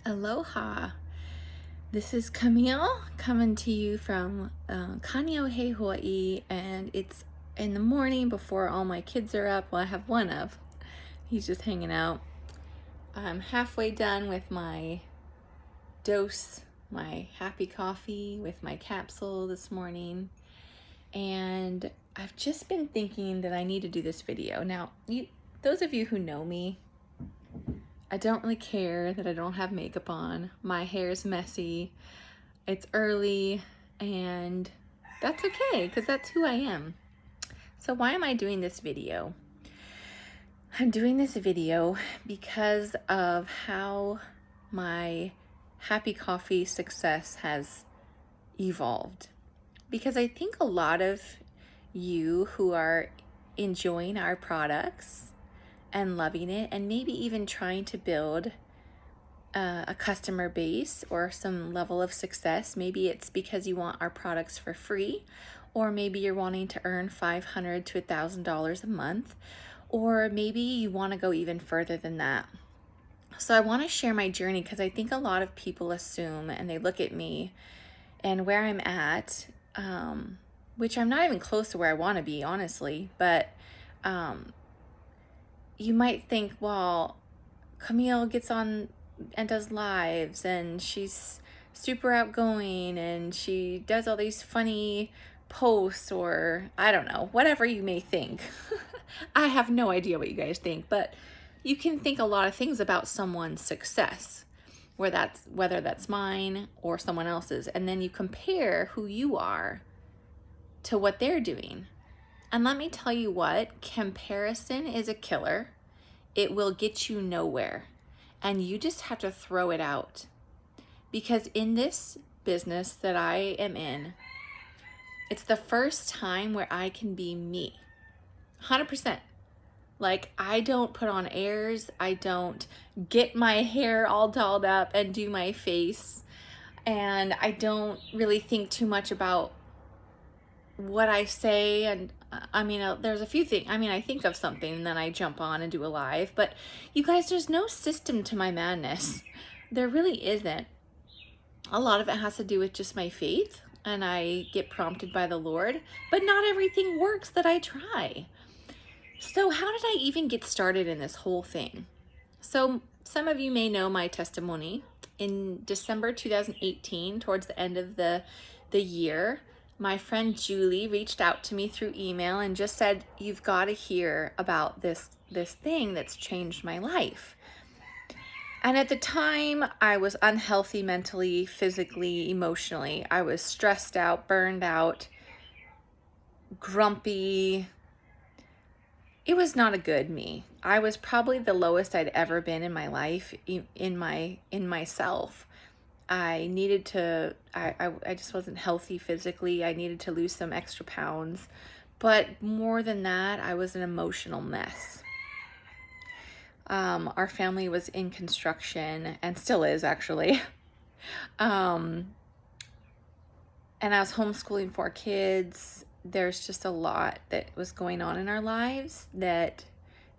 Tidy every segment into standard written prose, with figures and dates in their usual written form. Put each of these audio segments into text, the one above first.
Aloha. This is Camille coming to you from Kaneohe, Hawaii, and it's in the morning before all my kids are up. Well, I have one of. He's just hanging out. I'm halfway done with my dose, my happy coffee with my capsule this morning, and I've just been thinking that I need to do this video. Now, those of you who know me, I don't really care that I don't have makeup on. My hair's messy. It's early, and that's okay because that's who I am. So why am I doing this video? I'm doing this video because of how my happy coffee success has evolved. Because I think a lot of you who are enjoying our products and loving it, and maybe even trying to build a customer base or some level of success. Maybe it's because you want our products for free, or maybe you're wanting to earn $500 to $1,000 a month, or maybe you want to go even further than that. So I want to share my journey because I think a lot of people assume, and they look at me and where I'm at, which I'm not even close to where I want to be, honestly, but you might think, well, Camille gets on and does lives, and she's super outgoing, and she does all these funny posts, or I don't know, whatever you may think. I have no idea what you guys think, but you can think a lot of things about someone's success, whether that's mine or someone else's, and then you compare who you are to what they're doing. And let me tell you what, comparison is a killer. It will get you nowhere. And you just have to throw it out. Because in this business that I am in, it's the first time where I can be me. 100%. Like, I don't put on airs. I don't get my hair all dolled up and do my face. And I don't really think too much about what I say. And I mean, there's a few things. I mean, I think of something and then I jump on and do a live. But you guys, there's no system to my madness. There really isn't. A lot of it has to do with just my faith, and I get prompted by the Lord. But not everything works that I try. So how did I even get started in this whole thing? So some of you may know my testimony. In December 2018, towards the end of the year, my friend Julie reached out to me through email and just said, you've got to hear about this thing that's changed my life. And at the time, I was unhealthy mentally, physically, emotionally. I was stressed out, burned out, grumpy. It was not a good me. I was probably the lowest I'd ever been in my life, in myself. I needed to, I just wasn't healthy physically. I needed to lose some extra pounds. But more than that, I was an emotional mess. Our family was in construction, and still is, actually. And I was homeschooling 4 kids. There's just a lot that was going on in our lives that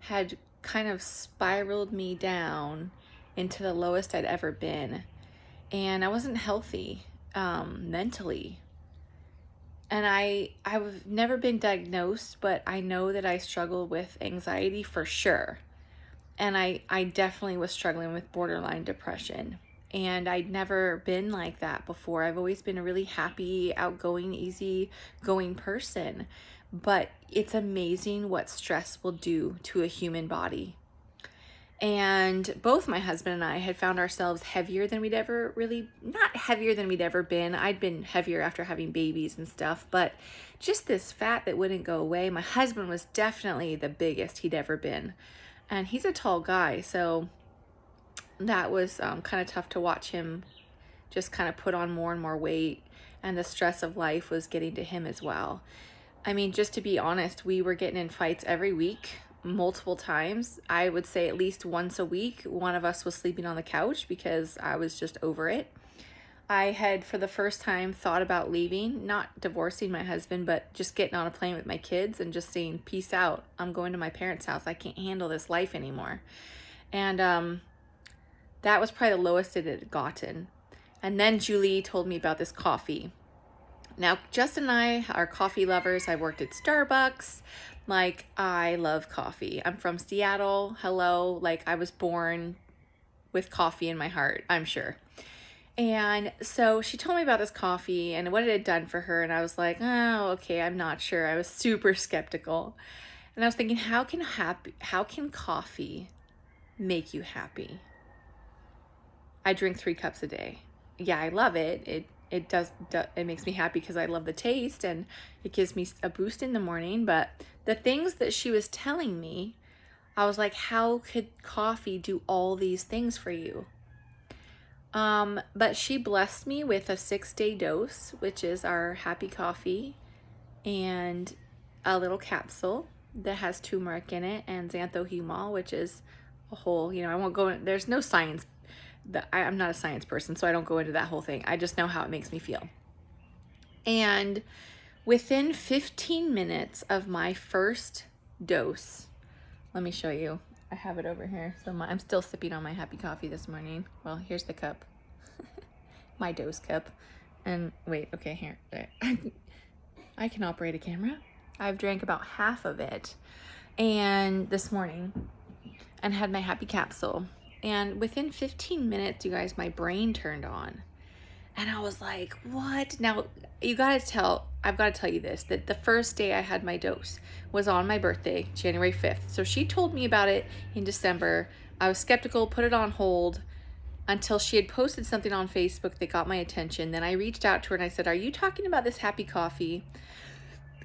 had kind of spiraled me down into the lowest I'd ever been. And I wasn't healthy mentally. And I've never been diagnosed, but I know that I struggle with anxiety for sure. And I definitely was struggling with borderline depression. And I'd never been like that before. I've always been a really happy, outgoing, easygoing person. But it's amazing what stress will do to a human body. And both my husband and I had found ourselves heavier than we'd ever not heavier than we'd ever been. I'd been heavier after having babies and stuff, but just this fat that wouldn't go away. My husband was definitely the biggest he'd ever been. And he's a tall guy, so that was kind of tough to watch him just kind of put on more and more weight. And the stress of life was getting to him as well. I mean, just to be honest, we were getting in fights every week, multiple times. I would say at least once a week, one of us was sleeping on the couch because I was just over it. I had, for the first time, thought about leaving, not divorcing my husband, but just getting on a plane with my kids and just saying, peace out. I'm going to my parents' house. I can't handle this life anymore. And That was probably the lowest it had gotten. And then Julie told me about this coffee. Now, Justin and I are coffee lovers. I worked at Starbucks. Like, I love coffee. I'm from Seattle. Hello. Like, I was born with coffee in my heart, I'm sure. And so she told me about this coffee and what it had done for her. And I was like, oh, okay, I'm not sure. I was super skeptical. And I was thinking, how can coffee make you happy? I drink 3 cups a day. Yeah, I love it. It makes me happy because I love the taste and it gives me a boost in the morning. But the things that she was telling me, I was like, how could coffee do all these things for you? But she blessed me with a 6-day dose, which is our happy coffee, and a little capsule that has turmeric in it and xanthohumol, which is a whole, I won't go in, there's no science. I'm not a science person, so I don't go into that whole thing. I just know how it makes me feel. And within 15 minutes of my first dose, let me show you. I have it over here. So I'm still sipping on my happy coffee this morning. Well, here's the cup. My dose cup. And wait, okay, here. I can operate a camera. I've drank about half of it and this morning and had my happy capsule. And within 15 minutes, you guys, my brain turned on. And I was like, what? Now, I've got to tell you this, that the first day I had my dose was on my birthday, January 5th. So she told me about it in December. I was skeptical, put it on hold until she had posted something on Facebook that got my attention. Then I reached out to her and I said, are you talking about this happy coffee?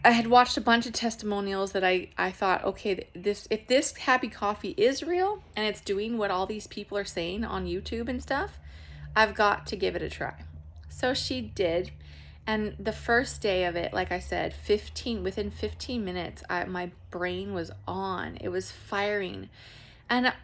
I had watched a bunch of testimonials that I thought, okay, if this happy coffee is real and it's doing what all these people are saying on YouTube and stuff, I've got to give it a try. So she did. And the first day of it, like I said, within 15 minutes, my brain was on. It was firing. And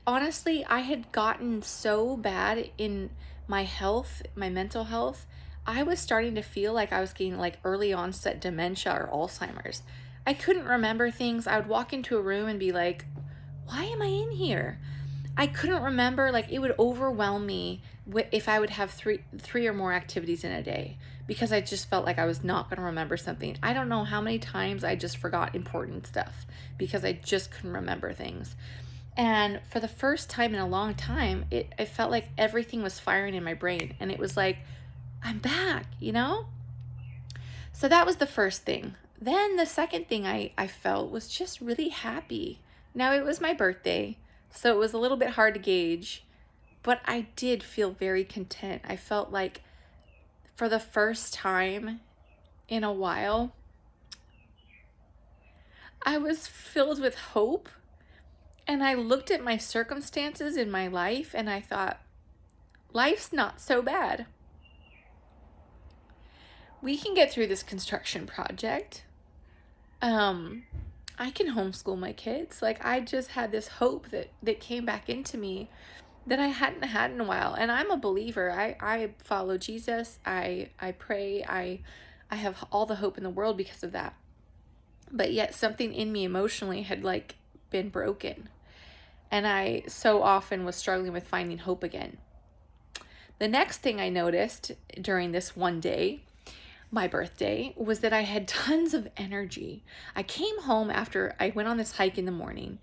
honestly, I had gotten so bad in my health, my mental health, I was starting to feel like I was getting like early onset dementia or Alzheimer's. I couldn't remember things. I would walk into a room and be like, why am I in here? I couldn't remember, like it would overwhelm me if I would have three or more activities in a day because I just felt like I was not going to remember something. I don't know how many times I just forgot important stuff because I just couldn't remember things. And for the first time in a long time, it felt like everything was firing in my brain. And it was like, I'm back, So that was the first thing. Then the second thing I felt was just really happy. Now it was my birthday, so it was a little bit hard to gauge, but I did feel very content. I felt like for the first time in a while, I was filled with hope. And I looked at my circumstances in my life and I thought, life's not so bad. We can get through this construction project. I can homeschool my kids. Like I just had this hope that came back into me that I hadn't had in a while. And I'm a believer. I follow Jesus. I pray. I have all the hope in the world because of that. But yet something in me emotionally had like been broken. And I so often was struggling with finding hope again. The next thing I noticed during this one day, my birthday, was that I had tons of energy. I came home after I went on this hike in the morning.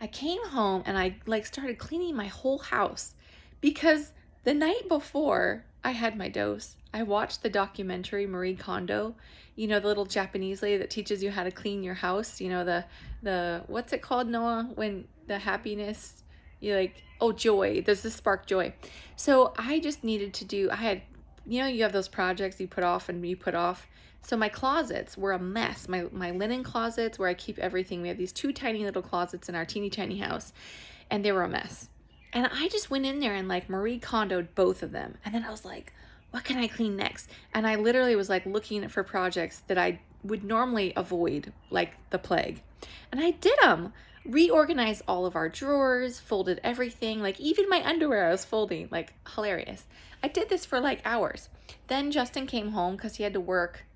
I came home and I started cleaning my whole house because the night before I had my dose, I watched the documentary Marie Kondo, the little Japanese lady that teaches you how to clean your house, the what's it called, Noah, when the happiness, joy, there's this spark joy. So I just needed to you have those projects you put off and you put off. So my closets were a mess. My linen closets where I keep everything. We have these 2 tiny little closets in our teeny tiny house and they were a mess. And I just went in there and Marie Kondo'd both of them. And then I was like, what can I clean next? And I literally was looking for projects that I would normally avoid like the plague. And I did them. Reorganized all of our drawers, folded everything, even my underwear I was folding, hilarious. I did this for hours. Then Justin came home because he had to work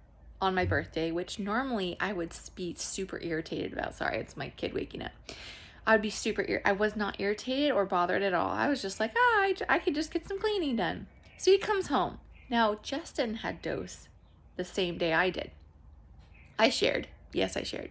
on my birthday, which normally I would be super irritated about. Sorry, it's my kid waking up. I would be I was not irritated or bothered at all. I was just like, I could just get some cleaning done. So he comes home. Now, Justin had dose the same day I did. I shared. Yes, I shared.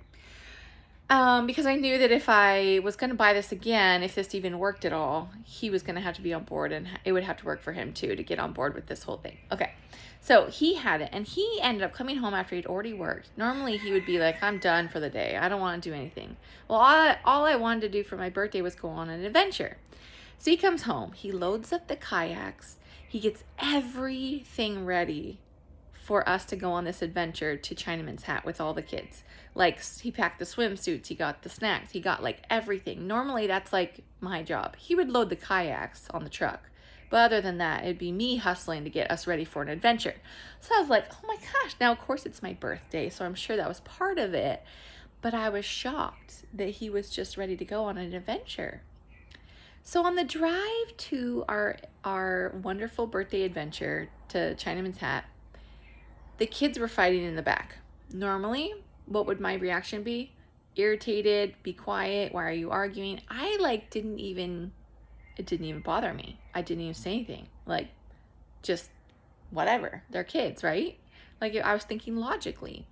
Because I knew that if I was going to buy this again, if this even worked at all, he was going to have to be on board, and it would have to work for him too to get on board with this whole thing. Okay. So he had it, and he ended up coming home after he'd already worked. Normally he would be like, I'm done for the day. I don't want to do anything. Well, all I wanted to do for my birthday was go on an adventure. So he comes home, he loads up the kayaks, he gets everything ready for us to go on this adventure to Chinaman's Hat with all the kids. Like, he packed the swimsuits, he got the snacks, he got like everything. Normally that's like my job. He would load the kayaks on the truck. But other than that, it'd be me hustling to get us ready for an adventure. So I was like, oh my gosh. Now, of course, it's my birthday, so I'm sure that was part of it. But I was shocked that he was just ready to go on an adventure. So on the drive to our wonderful birthday adventure to Chinaman's Hat, the kids were fighting in the back. Normally, what would my reaction be? Irritated, be quiet, why are you arguing? It didn't even bother me. I didn't even say anything. Like, just whatever. They're kids, right? Like, I was thinking logically.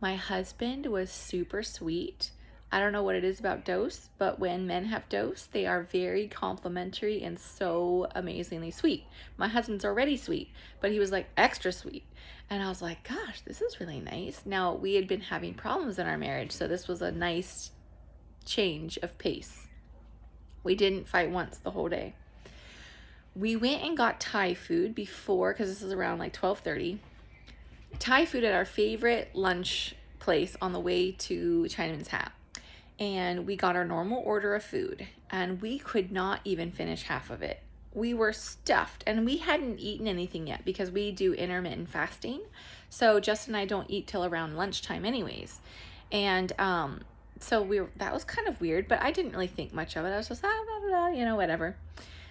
My husband was super sweet. I don't know what it is about dose, but when men have dose, they are very complimentary and so amazingly sweet. My husband's already sweet, but he was like extra sweet. And I was like, gosh, this is really nice. Now, we had been having problems in our marriage, so this was a nice change of pace. We didn't fight once the whole day. We went and got Thai food before, because this is around like 12:30. Thai food at our favorite lunch place on the way to Chinaman's Hat. And we got our normal order of food, and we could not even finish half of it. We were stuffed, and we hadn't eaten anything yet because we do intermittent fasting. So Justin and I don't eat till around lunchtime anyways. And so that was kind of weird, but I didn't really think much of it. I was just, whatever.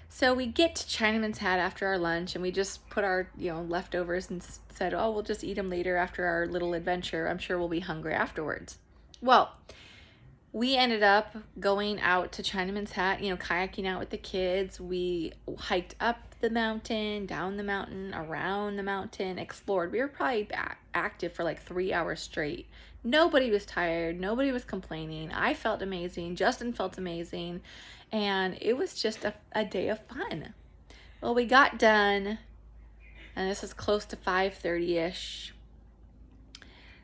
So we get to Chinaman's Hat after our lunch, and we just put our, leftovers and said, oh, we'll just eat them later after our little adventure. I'm sure we'll be hungry afterwards. Well, we ended up going out to Chinaman's Hat, kayaking out with the kids. We hiked up the mountain, down the mountain, around the mountain, explored. We were probably active for like 3 hours straight. Nobody was tired. Nobody was complaining. I felt amazing. Justin felt amazing. And it was just a day of fun. Well, we got done, and this is close to 5:30-ish.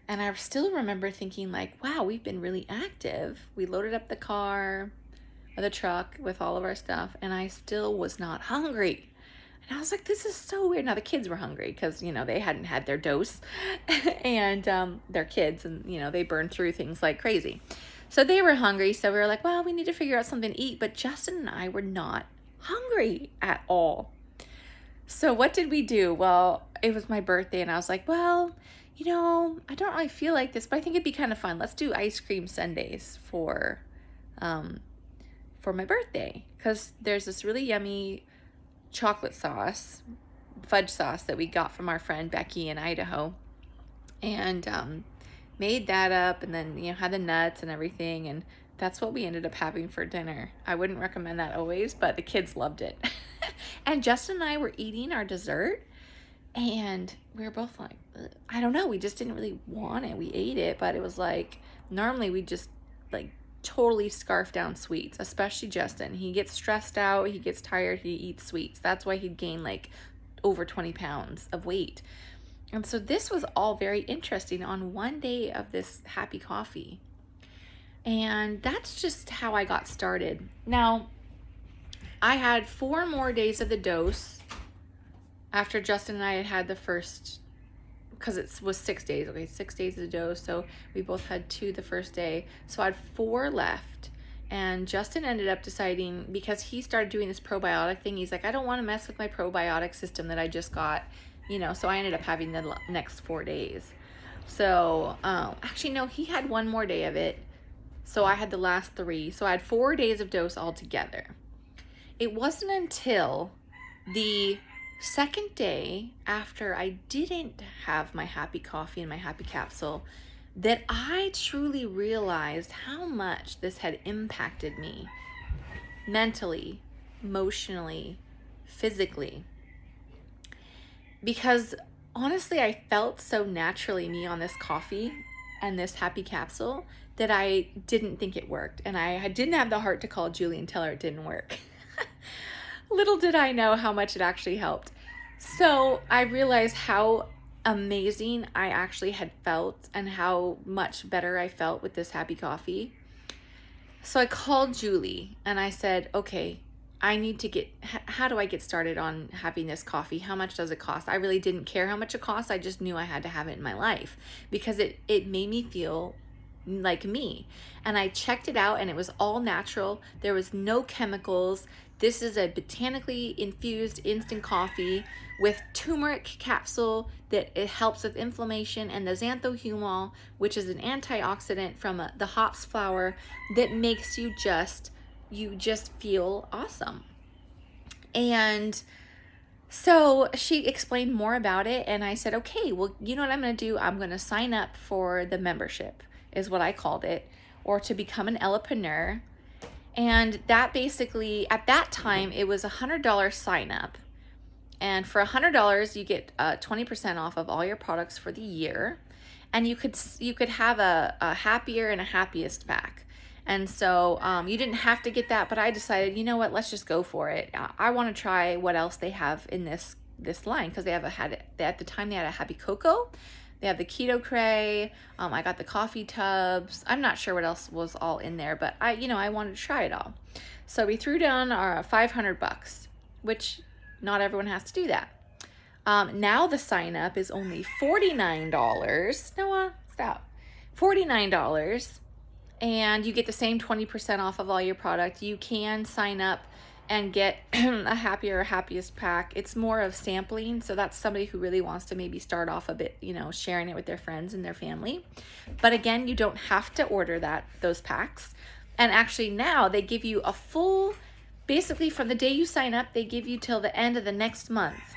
And I still remember thinking like, wow, we've been really active. We loaded up the truck with all of our stuff, and I still was not hungry. And I was like, this is so weird. Now the kids were hungry because, they hadn't had their dose and they're kids, and, they burn through things like crazy. So they were hungry. So we were like, well, we need to figure out something to eat. But Justin and I were not hungry at all. So what did we do? Well, it was my birthday, and I was like, well, I don't really feel like this, but I think it'd be kind of fun. Let's do ice cream sundaes for my birthday, because there's this really yummy chocolate sauce, fudge sauce that we got from our friend Becky in Idaho, and made that up, and then had the nuts and everything, and that's what we ended up having for dinner. I wouldn't recommend that always, but the kids loved it. And Justin and I were eating our dessert, and we were both like, I don't know, we just didn't really want it. We ate it, but it was like, normally we just like totally scarf down sweets, especially Justin. He gets stressed out, he gets tired, he eats sweets. That's why he'd gain like over 20 pounds of weight. And so this was all very interesting on one day of this happy coffee. And that's just how I got started. Now, I had 4 more days of the dose after Justin and I had the first, because it was 6 days. Okay, 6 days of the dose. So we both had 2 the first day. So I had 4 left. And Justin ended up deciding, because he started doing this probiotic thing, he's like, I don't want to mess with my probiotic system that I just got, so I ended up having the next 4 days. So, actually, no, he had 1 more day of it. So I had the last 3. So I had 4 days of dose altogether. It wasn't until the second day after I didn't have my happy coffee and my happy capsule, that I truly realized how much this had impacted me mentally, emotionally, physically. Because honestly, I felt so naturally me on this coffee and this happy capsule that I didn't think it worked. And I didn't have the heart to call Julie and tell her it didn't work. Little did I know how much it actually helped. So I realized how amazing I actually had felt and how much better I felt with this happy coffee. So I called Julie and I said, okay, I need to how do I get started on having this coffee? How much does it cost? I really didn't care how much it cost. I just knew I had to have it in my life because it made me feel like me. And I checked it out and it was all natural. There was no chemicals. This is a botanically infused instant coffee with turmeric capsule that it helps with inflammation, and the xanthohumol, which is an antioxidant from the hops flower that makes you just feel awesome. And so she explained more about it, and I said, okay, well, you know what I'm going to do? I'm going to sign up for the membership, is what I called it, or to become an Elopreneur. And that basically, at that time, it was $100 sign up. And for $100, you get 20% off of all your products for the year. And you could have a happier and a happiest pack. And so you didn't have to get that, but I decided, you know what, let's just go for it. I want to try what else they have in this line, because they at the time they had a happy cocoa. They have the keto cray. I got the coffee tubs. I'm not sure what else was all in there, but I wanted to try it all. So we threw down our $500, which not everyone has to do that. Now the sign up is only $49. Noah, stop. $49. And you get the same 20% off of all your product. You can sign up and get a happier, happiest pack. It's more of sampling. So that's somebody who really wants to maybe start off a bit, sharing it with their friends and their family. But again, you don't have to order those packs. And actually now they give you a full, basically from the day you sign up, they give you till the end of the next month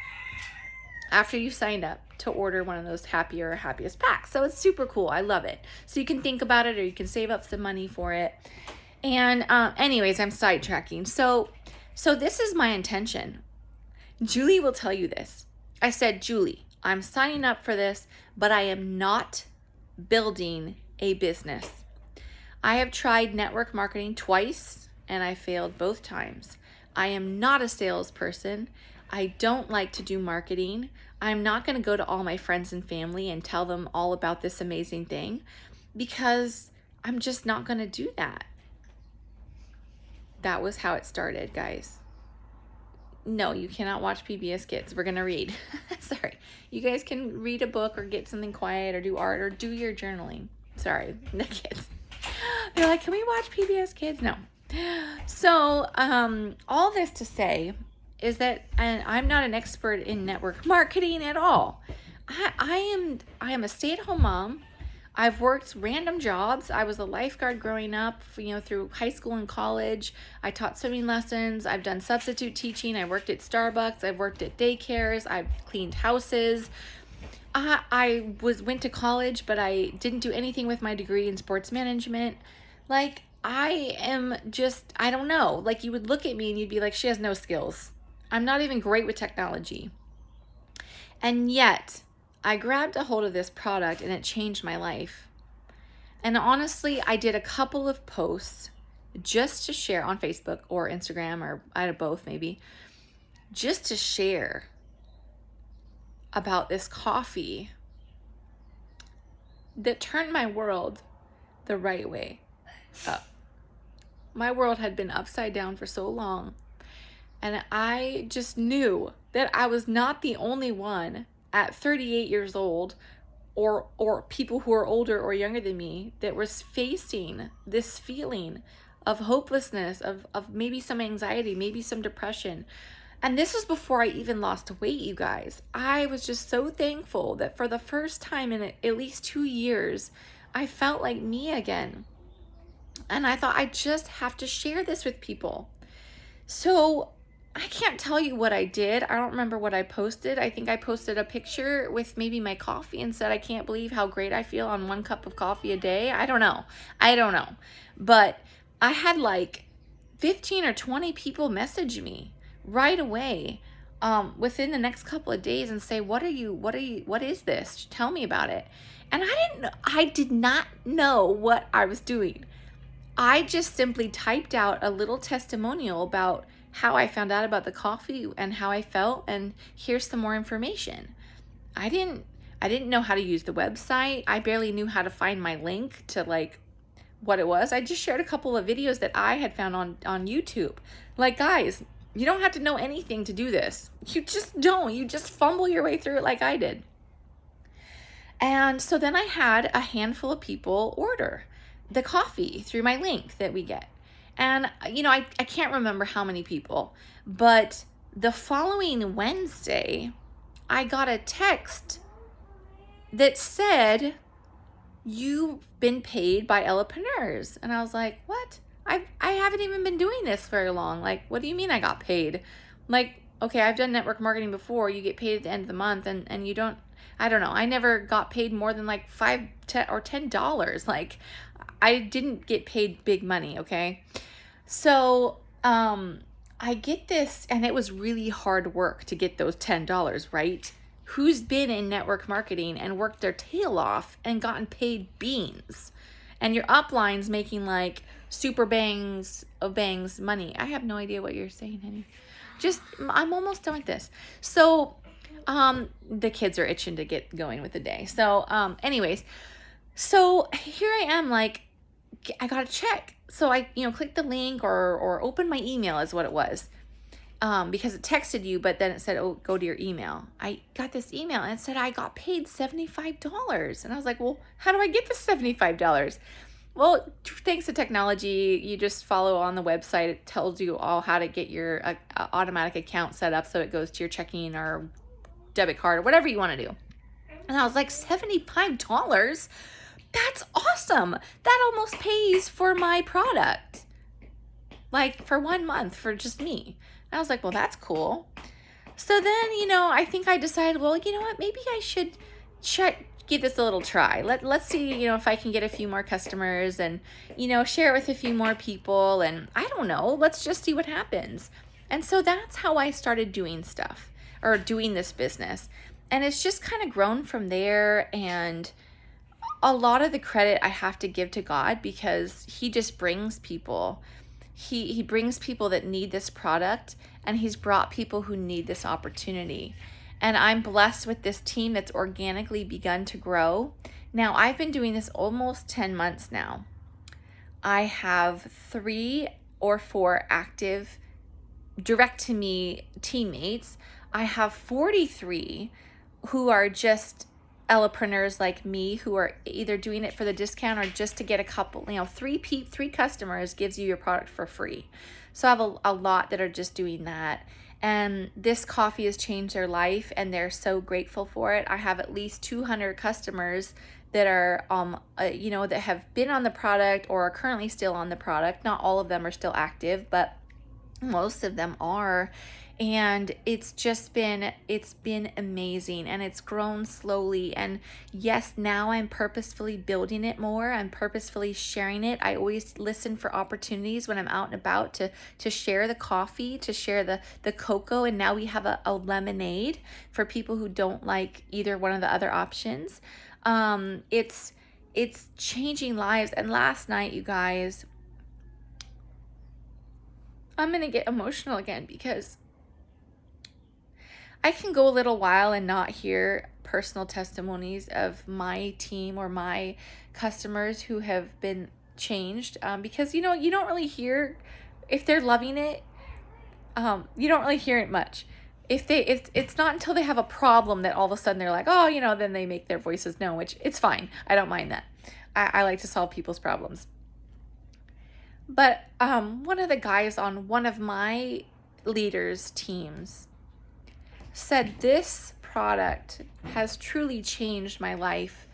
after you signed up to order one of those happier or happiest packs. So it's super cool. I love it. So you can think about it, or you can save up some money for it. And anyways, I'm sidetracking. So this is my intention. Julie will tell you this. I said, Julie, I'm signing up for this, but I am not building a business. I have tried network marketing twice and I failed both times. I am not a salesperson. I don't like to do marketing. I'm not going to go to all my friends and family and tell them all about this amazing thing, because I'm just not going to do that. That was how it started, guys. No, you cannot watch PBS Kids. We're going to read. Sorry. You guys can read a book or get something quiet or do art or do your journaling. Sorry, the kids. They're like, can we watch PBS Kids? No. So all this to say is that, and I'm not an expert in network marketing at all. I am a stay-at-home mom. I've worked random jobs. I was a lifeguard growing up, through high school and college. I taught swimming lessons. I've done substitute teaching. I worked at Starbucks. I've worked at daycares. I've cleaned houses. I went to college, but I didn't do anything with my degree in sports management. Like, I am just, I don't know. Like, you would look at me and you'd be like, she has no skills. I'm not even great with technology. And yet, I grabbed a hold of this product and it changed my life. And honestly, I did a couple of posts just to share on Facebook or Instagram, or I had both maybe, just to share about this coffee that turned my world the right way up. My world had been upside down for so long, and I just knew that I was not the only one at 38 years old, or people who are older or younger than me, that was facing this feeling of hopelessness, of maybe some anxiety, maybe some depression. And this was before I even lost weight, you guys. I was just so thankful that for the first time in at least 2 years, I felt like me again. And I thought, I just have to share this with people. So I can't tell you what I did. I don't remember what I posted. I think I posted a picture with maybe my coffee and said, I can't believe how great I feel on 1 cup of coffee a day. I don't know. But I had like 15 or 20 people message me right away within the next couple of days and say, what is this? Tell me about it. And I did not know what I was doing. I just simply typed out a little testimonial about how I found out about the coffee and how I felt, and here's some more information. I didn't know how to use the website. I barely knew how to find my link to like what it was. I just shared a couple of videos that I had found on YouTube. Like, guys, you don't have to know anything to do this. You just don't. You just fumble your way through it like I did. And so then I had a handful of people order the coffee through my link that we get. And, I can't remember how many people, but the following Wednesday, I got a text that said, you've been paid by Elopreneurs. And I was like, what? I haven't even been doing this very long. Like, what do you mean I got paid? Like, okay, I've done network marketing before. You get paid at the end of the month, and you don't, I don't know. I never got paid more than like $5 or $10. Like, I didn't get paid big money, okay? So I get this, and it was really hard work to get those $10, right? Who's been in network marketing and worked their tail off and gotten paid beans? And your upline's making like super bangs of bangs money. I have no idea what you're saying, honey. I'm almost done with this. So the kids are itching to get going with the day. So anyways, so here I am, like, I got a check. So I, clicked the link or opened my email is what it was. Because it texted you, but then it said, oh, go to your email. I got this email and it said I got paid $75. And I was like, well, how do I get this $75? Well, thanks to technology, you just follow on the website. It tells you all how to get your automatic account set up so it goes to your checking or debit card or whatever you want to do. And I was like, $75? That's awesome. That almost pays for my product. Like for 1 month for just me. And I was like, well, that's cool. So then, I think I decided, well, you know what? Maybe I should give this a little try. Let's see, if I can get a few more customers and, share it with a few more people. And I don't know, let's just see what happens. And so that's how I started doing stuff or doing this business. And it's just kind of grown from there. And a lot of the credit I have to give to God because he just brings people. He brings people that need this product, and he's brought people who need this opportunity. And I'm blessed with this team that's organically begun to grow. Now, I've been doing this almost 10 months now. I have 3 or 4 active direct to me teammates. I have 43 who are just Elopreneurs like me who are either doing it for the discount or just to get a couple, 3 customers gives you your product for free. So I have a lot that are just doing that. And this coffee has changed their life and they're so grateful for it. I have at least 200 customers that are, that have been on the product or are currently still on the product. Not all of them are still active, but most of them are. And it's been amazing, and it's grown slowly. And yes, now I'm purposefully building it more. I'm purposefully sharing it. I always listen for opportunities when I'm out and about to share the coffee, to share the cocoa. And now we have a lemonade for people who don't like either one of the other options. It's changing lives. And last night, you guys, I'm going to get emotional again because I can go a little while and not hear personal testimonies of my team or my customers who have been changed because, you don't really hear if they're loving it. You don't really hear it much. It's not until they have a problem that all of a sudden they're like, oh, then they make their voices known, which it's fine. I don't mind that. I like to solve people's problems. But one of the guys on one of my leaders' teams said, this product has truly changed my life.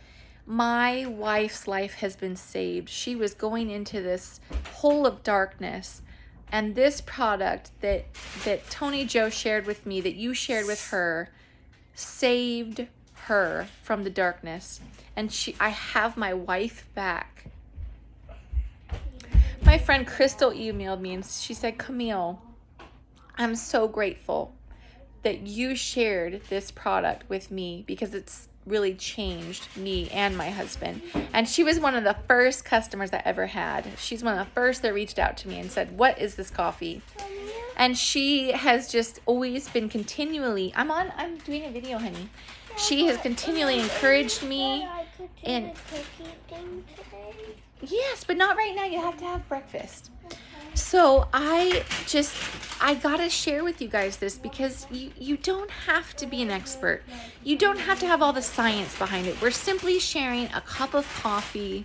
My wife's life has been saved. She was going into this hole of darkness And this product that Tony Joe shared with me, that you shared with her, saved her from the darkness. And I have my wife back. My friend Crystal emailed me and she said, Camille, I'm so grateful that you shared this product with me because it's really changed me and my husband. And she was one of the first customers I ever had. She's one of the first that reached out to me and said, what is this coffee? And she has just always been continually, I'm doing a video, honey. She has continually encouraged me. And yes, but not right now. You have to have breakfast. So I gotta share with you guys this because you don't have to be an expert. You don't have to have all the science behind it. We're simply sharing a cup of coffee.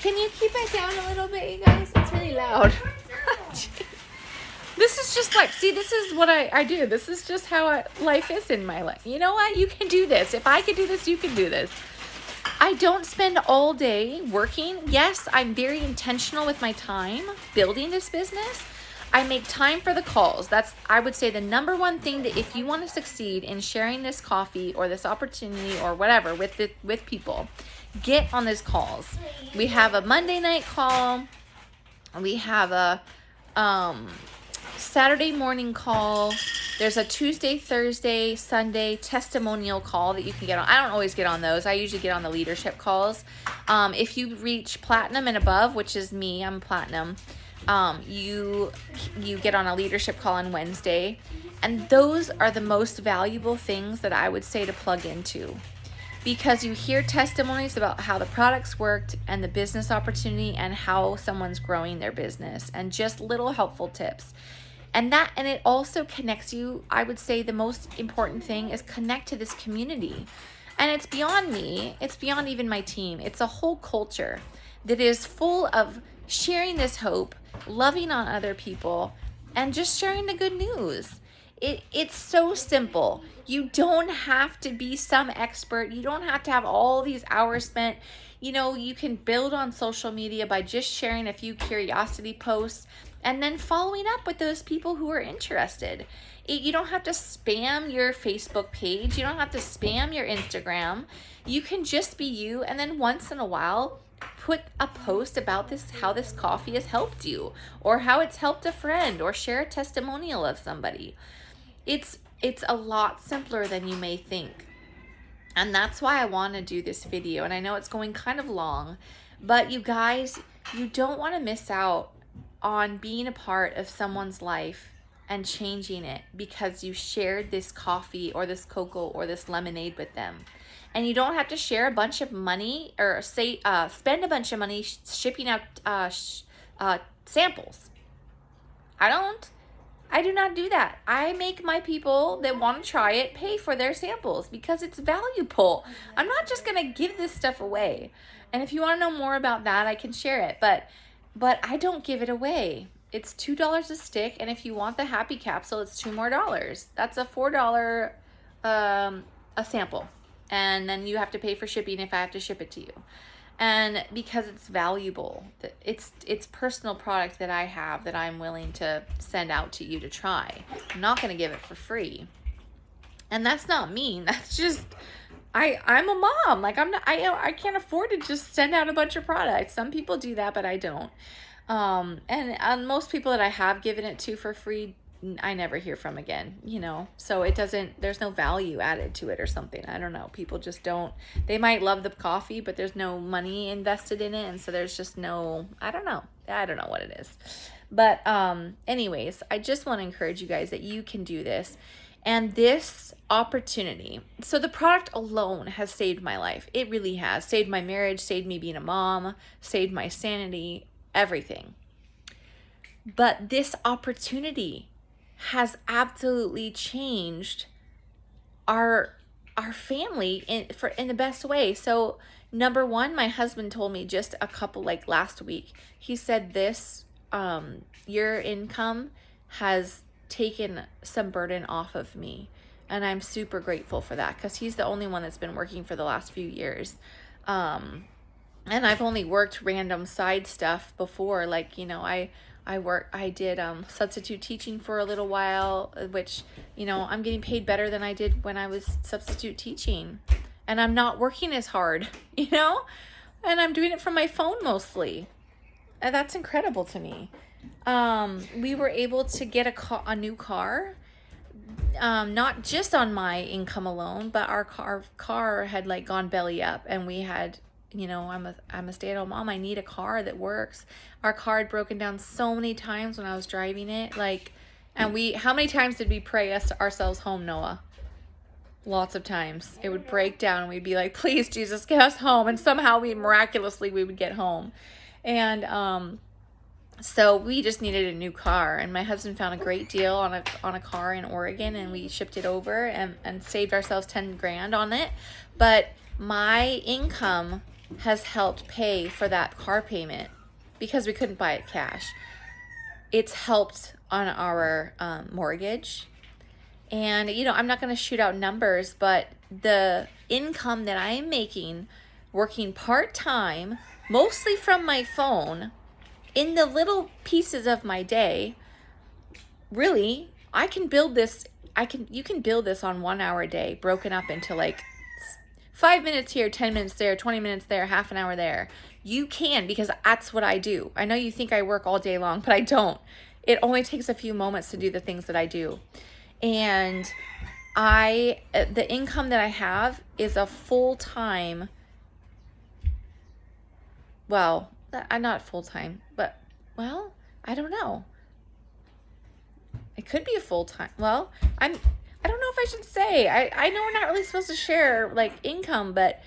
Can you keep it down a little bit, you guys? It's really loud. This is just like, see, this is what I do. This is just how life is in my life. You know what? You can do this. If I can do this, you can do this. I don't spend all day working. Yes, I'm very intentional with my time building this business. I make time for the calls. That's, I would say, the number one thing that if you want to succeed in sharing this coffee or this opportunity or whatever with people, get on these calls. We have a Monday night call. We have a Saturday morning call. There's a Tuesday, Thursday, Sunday testimonial call that you can get on. I don't always get on those. I usually get on the leadership calls. If you reach platinum and above, which is me, I'm platinum, you get on a leadership call on Wednesday. And those are the most valuable things that I would say to plug into, because you hear testimonies about how the products worked and the business opportunity and how someone's growing their business and just little helpful tips. And it also connects you. I would say the most important thing is connect to this community. And it's beyond me. It's beyond even my team. It's a whole culture that is full of sharing this hope, loving on other people, and just sharing the good news. It's so simple. You don't have to be some expert. You don't have to have all these hours spent. You know, you can build on social media by just sharing a few curiosity posts and then following up with those people who are interested. You don't have to spam your Facebook page. You don't have to spam your Instagram. You can just be you, and then once in a while, put a post about how this coffee has helped you, or how it's helped a friend, or share a testimonial of somebody. It's a lot simpler than you may think. And that's why I want to do this video. And I know it's going kind of long, but you guys, you don't want to miss out on being a part of someone's life and changing it because you shared this coffee or this cocoa or this lemonade with them. And you don't have to share a bunch of money or spend a bunch of money shipping out samples. I do not do that. I make my people that want to try it pay for their samples because it's valuable. I'm not just going to give this stuff away. And if you want to know more about that, I can share it. But I don't give it away. It's $2 a stick. And if you want the happy capsule, it's $2 more. That's a $4 a sample. And then you have to pay for shipping if I have to ship it to you. And because it's valuable, it's personal product that I have that I'm willing to send out to you to try. I'm not going to give it for free. And that's not mean. That's just, I'm a mom. Like I can't afford to just send out a bunch of products. Some people do that, but I don't. And most people that I have given it to for free, I never hear from again, you know, so there's no value added to it or something. I don't know. People just don't, they might love the coffee, but there's no money invested in it. And so there's just no, I don't know what it is. But, anyways, I just want to encourage you guys that you can do this and this opportunity. So the product alone has saved my life. It really has saved my marriage, saved me being a mom, saved my sanity, everything. But this opportunity has absolutely changed our family in the best way. So number one, my husband told me just a couple, like last week, he said this, your income has taken some burden off of me. And I'm super grateful for that because he's the only one that's been working for the last few years. And I've only worked random side stuff before. Like, you know, I I did substitute teaching for a little while, which, I'm getting paid better than I did when I was substitute teaching. And I'm not working as hard, and I'm doing it from my phone mostly. And that's incredible to me. We were able to get a new car, not just on my income alone, but our car had like gone belly up, and we had, I'm a stay-at-home mom. I need a car that works. Our car had broken down so many times when I was driving it, and how many times did we pray ourselves home, Noah? Lots of times. It would break down and we'd be like, please, Jesus, get us home. And somehow miraculously we would get home. And so we just needed a new car. And my husband found a great deal on a car in Oregon, and we shipped it over and saved ourselves 10 grand on it. But my income has helped pay for that car payment because we couldn't buy it cash. It's helped on our mortgage. And, I'm not going to shoot out numbers, but the income that I am making working part-time, mostly from my phone, in the little pieces of my day, really, I can build this. You can build this on 1 hour a day, broken up into like 5 minutes here, 10 minutes there, 20 minutes there, half an hour there. You can, because that's what I do. I know you think I work all day long, but I don't. It only takes a few moments to do the things that I do. And the income that I have is a full-time, well, I'm not full-time, but, well, I don't know. It could be a full-time. Well, I don't know if I should say. I know we're not really supposed to share like income, but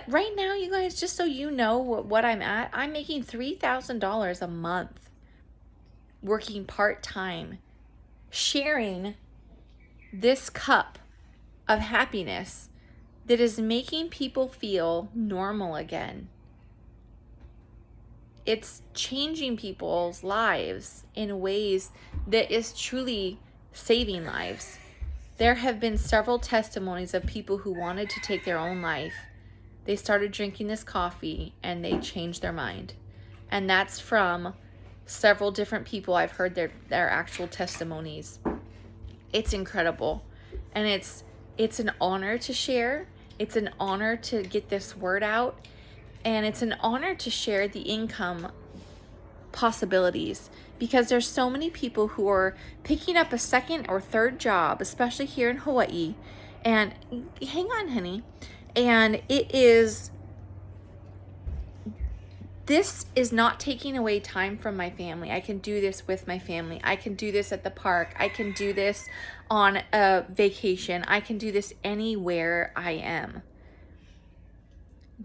right now, you guys, just so you know what I'm at, I'm making $3,000 a month working part-time, sharing this cup of happiness that is making people feel normal again. It's changing people's lives in ways that is truly saving lives. There have been several testimonies of people who wanted to take their own life. They started drinking this coffee and they changed their mind. And that's from several different people. I've heard their actual testimonies. It's incredible. And it's an honor to share. It's an honor to get this word out. And it's an honor to share the income possibilities, because there's so many people who are picking up a second or third job, especially here in Hawaii. And hang on, honey. And this is not taking away time from my family. I can do this with my family. I can do this at the park. I can do this on a vacation. I can do this anywhere I am.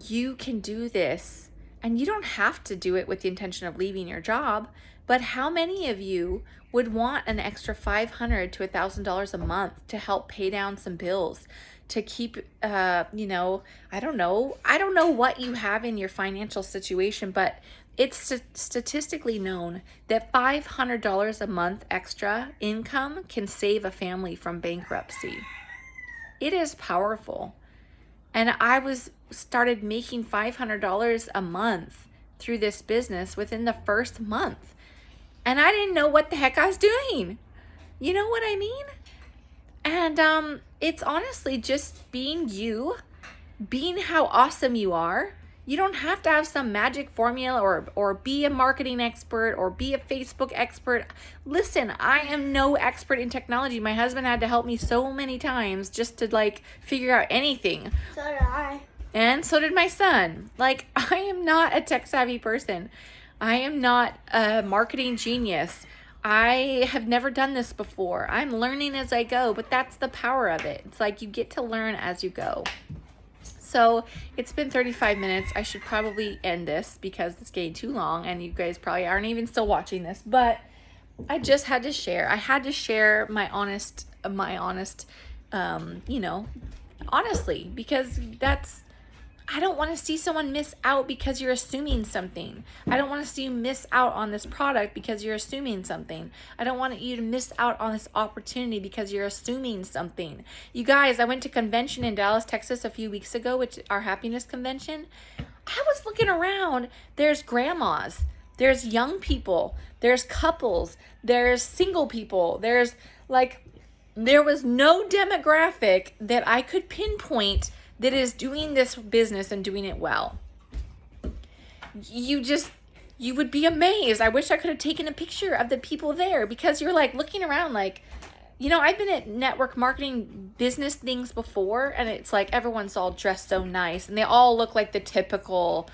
You can do this, and you don't have to do it with the intention of leaving your job. But how many of you would want an extra $500 to $1,000 a month to help pay down some bills, to keep, I don't know what you have in your financial situation, but it's statistically known that $500 a month extra income can save a family from bankruptcy. It is powerful. And I started making $500 a month through this business within the first month. And I didn't know what the heck I was doing. You know what I mean? And it's honestly just being you, being how awesome you are. You don't have to have some magic formula or be a marketing expert or be a Facebook expert. Listen, I am no expert in technology. My husband had to help me so many times just to figure out anything. So did I. And so did my son. I am not a tech savvy person. I am not a marketing genius. I have never done this before. I'm learning as I go, but that's the power of it. It's you get to learn as you go. So it's been 35 minutes. I should probably end this because it's getting too long and you guys probably aren't even still watching this, but I just had to share. I had to share my honest, honestly, because I don't want to see someone miss out because you're assuming something. I don't want to see you miss out on this product because you're assuming something. I don't want you to miss out on this opportunity because you're assuming something. You guys, I went to convention in Dallas, Texas a few weeks ago, which is our happiness convention. I was looking around. There's grandmas. There's young people, there's couples, there's single people, there's like, there was no demographic that I could pinpoint that is doing this business and doing it well. You would be amazed. I wish I could have taken a picture of the people there, because you're like looking around like, you know, I've been at network marketing business things before, and it's like everyone's all dressed so nice and they all look like the typical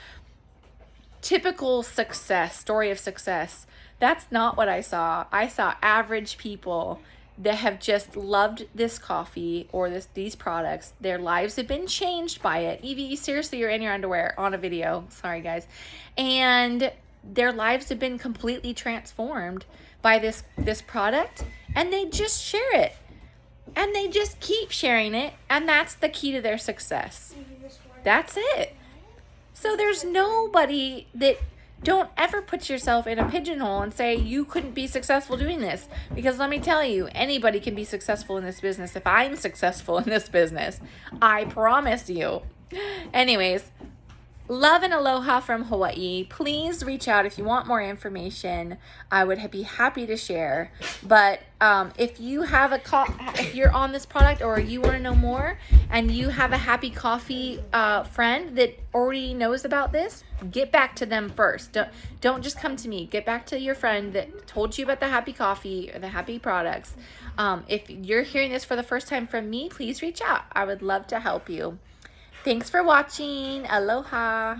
success story of success. That's not what I saw. I saw average people that have just loved this coffee or these products. Their lives have been changed by it. Evie, seriously, you're in your underwear on a video. Sorry, guys. And their lives have been completely transformed by this product, and they just share it. And they just keep sharing it, and that's the key to their success. That's it. So there's nobody that, don't ever put yourself in a pigeonhole and say you couldn't be successful doing this, because let me tell you, anybody can be successful in this business. If I'm successful in this business, I promise you. Anyways, love and aloha from Hawaii. Please reach out if you want more information. I would be happy to share. But if you have if you're on this product or you want to know more, and you have a Happy Coffee friend that already knows about this, get back to them first. Don't just come to me. Get back to your friend that told you about the Happy Coffee or the Happy products. If you're hearing this for the first time from me, please reach out. I would love to help you. Thanks for watching. Aloha.